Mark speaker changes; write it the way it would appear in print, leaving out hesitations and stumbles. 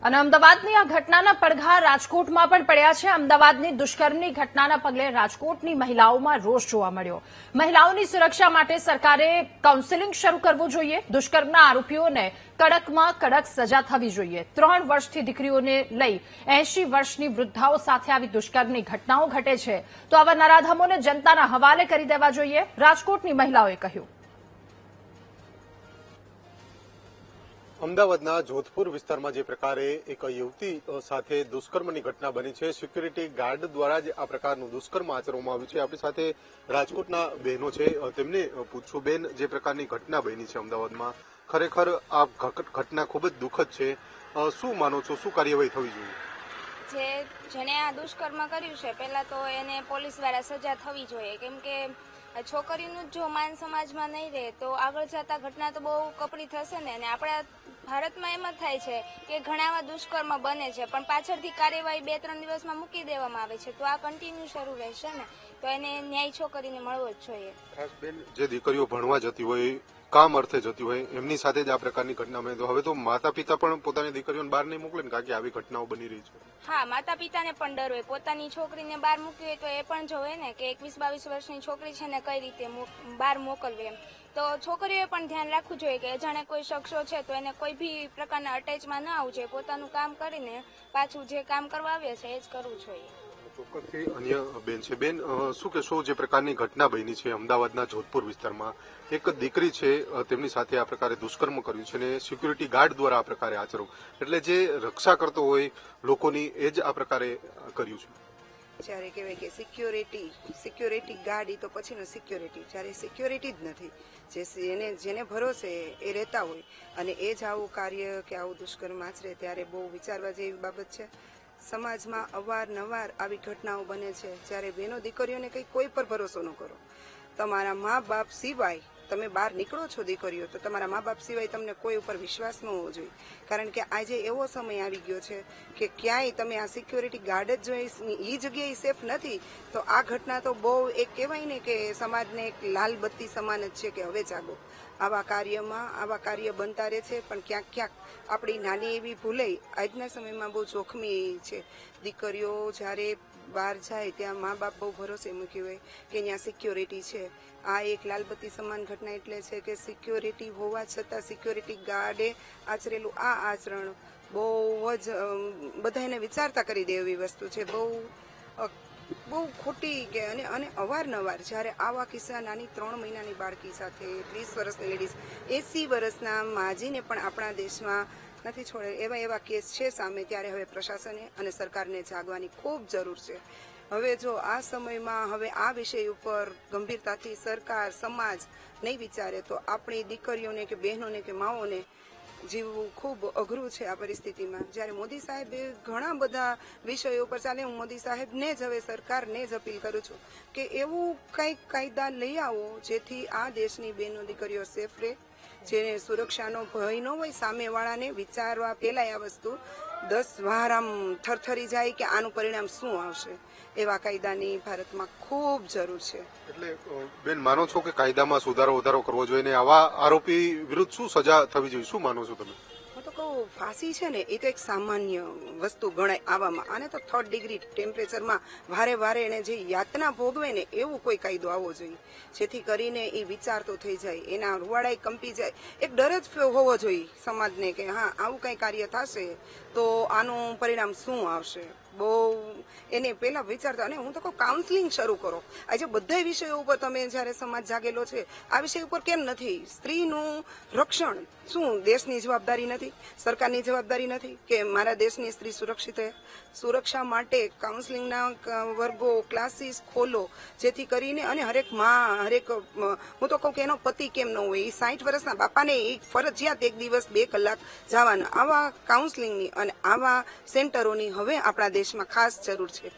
Speaker 1: અને અમદાવાદની આ ઘટનાના પડઘા રાજકોટમાં પણ પડ્યા છે। અમદાવાદની દુષ્કર્મની ઘટનાના પગલે રાજકોટની મહિલાઓમાં રોષ જોવા મળ્યો। મહિલાઓની સુરક્ષા માટે સરકારે કાઉન્સેલિંગ શરૂ કરવું જોઈએ। દુષ્કર્મના આરોપીઓને કડકમાં કડક સજા થવી જોઈએ। 3 વર્ષથી દીકરીઓને લઈ 80 વર્ષની વૃદ્ધાઓ સાથે આવી દુષ્કર્મની ઘટનાઓ ઘટે છે તો આવા નરાધમોને જનતાના હવાલે કરી દેવા જોઈએ, રાજકોટની મહિલાઓએ કહ્યું।
Speaker 2: અમદાવાદના જોધપુર વિસ્તારમાં જે પ્રકારે એક યુવતી સાથે દુષ્કર્મની ઘટના બની છે, સિક્યુરિટી ગાર્ડ દ્વારા જ આ પ્રકારનું દુષ્કર્મ આચરવામાં આવ્યું છે। આપણી સાથે રાજકોટના બહેનો છે, તેમને પૂછશું, બેન, જે પ્રકારની ઘટના બની છે અમદાવાદમાં, ખરેખર આ ઘટના ખૂબ જ દુઃખદ છે। શું માનો છો, શું કાર્યવાહી થવી જોઈએ?
Speaker 3: જેને આ દુષ્કર્મ કર્યું છે, પહેલા તો એને પોલીસ દ્વારા સજા થવી જોઈએ, કેમ કે છોકરીનું જો માન સમાજમાં નહીં રહે તો આગળ જતા ઘટના તો બહુ કપરી થશે ને। અને આપણા ભારતમાં એમ જ થાય છે કે ઘણા એવા દુષ્કર્મ બને છે પણ પાછળથી કાર્યવાહી 2-3 દિવસમાં મૂકી દેવામાં આવે છે, તો આ કન્ટિન્યુ શરૂ રહેશે ને, તો એને ન્યાય છોકરીને મળવો જ જોઈએ।
Speaker 2: ખાસ બેન, જે દીકરીઓ ભણવા જતી હોય, કામ અર્થે જતી હોય, એમની સાથે જ આ પ્રકારની ઘટના બને તો હવે તો માતા પિતા પણ પોતાની દીકરીઓને બહાર નહીં મોકલે ને, કારણ કે આવી ઘટનાઓ બની રહી છે।
Speaker 3: હા, માતા પિતાને પણ ડર હોય, પોતાની છોકરીને બહાર મૂકવી હોય તો એ પણ જોવે ને કે 21-22 વર્ષની છોકરી છે ને કઈ રીતે બહાર મોકલવી એમ। તો છોકરીઓએ પણ ધ્યાન રાખવું જોઈએ કે અજાણે કોઈ શખ્સો છે તો એને કોઈ બી પ્રકારના અટેચમાં ન આવવું જોઈએ, પોતાનું કામ કરીને પાછું જે કામ કરવા આવે છે એ જ કરવું જોઈએ।
Speaker 2: ચોક્કસથી અન્ય બેન છે, બેન, શું કહેશો, જે પ્રકારની ઘટના બની છે અમદાવાદના જોધપુર વિસ્તારમાં, એક દીકરી છે તેમની સાથે આ પ્રકારે દુષ્કર્મ કર્યું છે અને સિક્યુરિટી ગાર્ડ દ્વારા આ પ્રકારે આચરવું, એટલે જે રક્ષા કરતો હોય લોકોની એ જ આ પ્રકારે કર્યું છે।
Speaker 4: જ્યારે કહેવાય કે સિક્યોરિટી ગાર્ડ, તો પછીનો સિક્યોરિટી, જ્યારે સિક્યોરિટી જ નથી, જેને ભરોસે એ રહેતા હોય અને એ જ આવું કાર્ય કે આવું દુષ્કર્મ આચરે, ત્યારે બહુ વિચારવા જેવી બાબત છે। સમાજમાં અવારનવાર આવી ઘટનાઓ બને છે, જ્યારે બહેનો દીકરીઓને કોઈ પર ભરોસો ન કરો। તમારા મા બાપ સિવાય તમે બહાર નીકળો છો દીકરીઓ, તો તમારા મા બાપ સિવાય તમને કોઈ ઉપર વિશ્વાસ ન હોવો જોઈએ, કારણ કે આજે એવો સમય આવી ગયો છે કે ક્યાંય તમે આ સિક્યોરિટી ગાર્ડ જ જો એ જગ્યાએ સેફ નથી, તો આ ઘટના તો બહુ એક કહેવાય ને કે સમાજને એક લાલ બત્તી સમાન જ છે કે હવે જાગો। આવા કાર્ય બનતા રહે છે, પણ ક્યાંક આપણી નાની એવી ભૂલે આજના સમયમાં બહુ જોખમી છે। દીકરીઓ જ્યારે બહાર જાય ત્યાં મા બાપ બહુ ભરોસે મૂક્યું હોય કે ત્યાં સિક્યોરિટી છે। આ એક લાલબત્તી સમાન ઘટના એટલે છે કે સિક્યોરિટી હોવા છતાં સિક્યોરિટી ગાર્ડે આચરેલું આ આચરણ બહુ જ બધાને વિચારતા કરી દે એવી વસ્તુ છે, બહુ ખોટી કે અને અવારનવાર જ્યારે આવા કિસ્સા નાની 3 મહિનાની બાળકી સાથે 30 વર્ષની લેડીઝ 80 વર્ષના માજીને પણ આપણા દેશમાં નથી છોડે, એવા કેસ છે સામે, ત્યારે હવે પ્રશાસને અને સરકારને જાગવાની ખૂબ જરૂર છે। હવે જો આ સમયમાં હવે આ વિષય ઉપર ગંભીરતાથી સરકાર, સમાજ નહીં વિચારે તો આપણી દીકરીઓને કે બહેનોને કે માઓને જીવવું ખૂબ અઘરું છે આ પરિસ્થિતિમાં। જ્યારે મોદી સાહેબે ઘણા બધા વિષયો પર ચાલે, હું મોદી સાહેબને જ હવે સરકારને જ અપીલ કરું છું કે એવું કંઈક કાયદા લઈ આવો જેથી આ દેશની બહેનો દીકરીઓ સેફ રહે, જેને સુરક્ષાનો ભય ન હોય, સામેવાળાને વિચારવા પહેલાં આ વસ્તુ 10 વાર આમ થરથરી જાય કે આનું પરિણામ શું આવશે, એવા કાયદાની ભારતમાં ખૂબ જરૂર છે।
Speaker 2: એટલે બેન, માનો છો કે કાયદામાં સુધારો કરવો જોઈએ ને આવા આરોપી વિરુદ્ધ શું સજા થવી જોઈએ, શું માનો છો તમે?
Speaker 4: હું તો કહું, ફાંસી છે ને એ તો એક સામાન્ય વસ્તુ ગણાય આવામાં, આને તો 3rd ડિગ્રી ટેમ્પરેચરમાં વારે એને જે યાતના ભોગવે ને એવું કોઈ કાયદો આવવો જોઈએ, જેથી કરીને એ વિચારતો થઈ જાય, એના રૂવાડા કંપી જાય, એક ડર જ હોવો જોઈએ સમાજને કે હા આવું કંઈ કાર્ય થશે તો આનું પરિણામ શું આવશે, બહુ એને પહેલા વિચારતા। અને હું તો કહું, કાઉન્સેલિંગ શરૂ કરો। આજે બધા વિષયો ઉપર તમે જ્યારે સમાજ જાગેલો છે, આ વિષય ઉપર કેમ નથી? સ્ત્રીનું રક્ષણ શું દેશની જવાબદારી નથી, સરકારની જવાબદારી નથી કે મારા દેશની સ્ત્રી સુરક્ષિત રહે? સુરક્ષા માટે કાઉન્સેલિંગના વર્ગો, ક્લાસીસ ખોલો, જેથી કરીને અને હું તો કહું કે એનો પતિ કેમ ન હોય, એ 60 વર્ષના બાપાને એ ફરજિયાત 1 દિવસ 2 કલાક જવાના। આવા કાઉન્સેલિંગની અને આવા સેન્ટરોની હવે આપણા દેશમાં ખાસ જરૂર છે।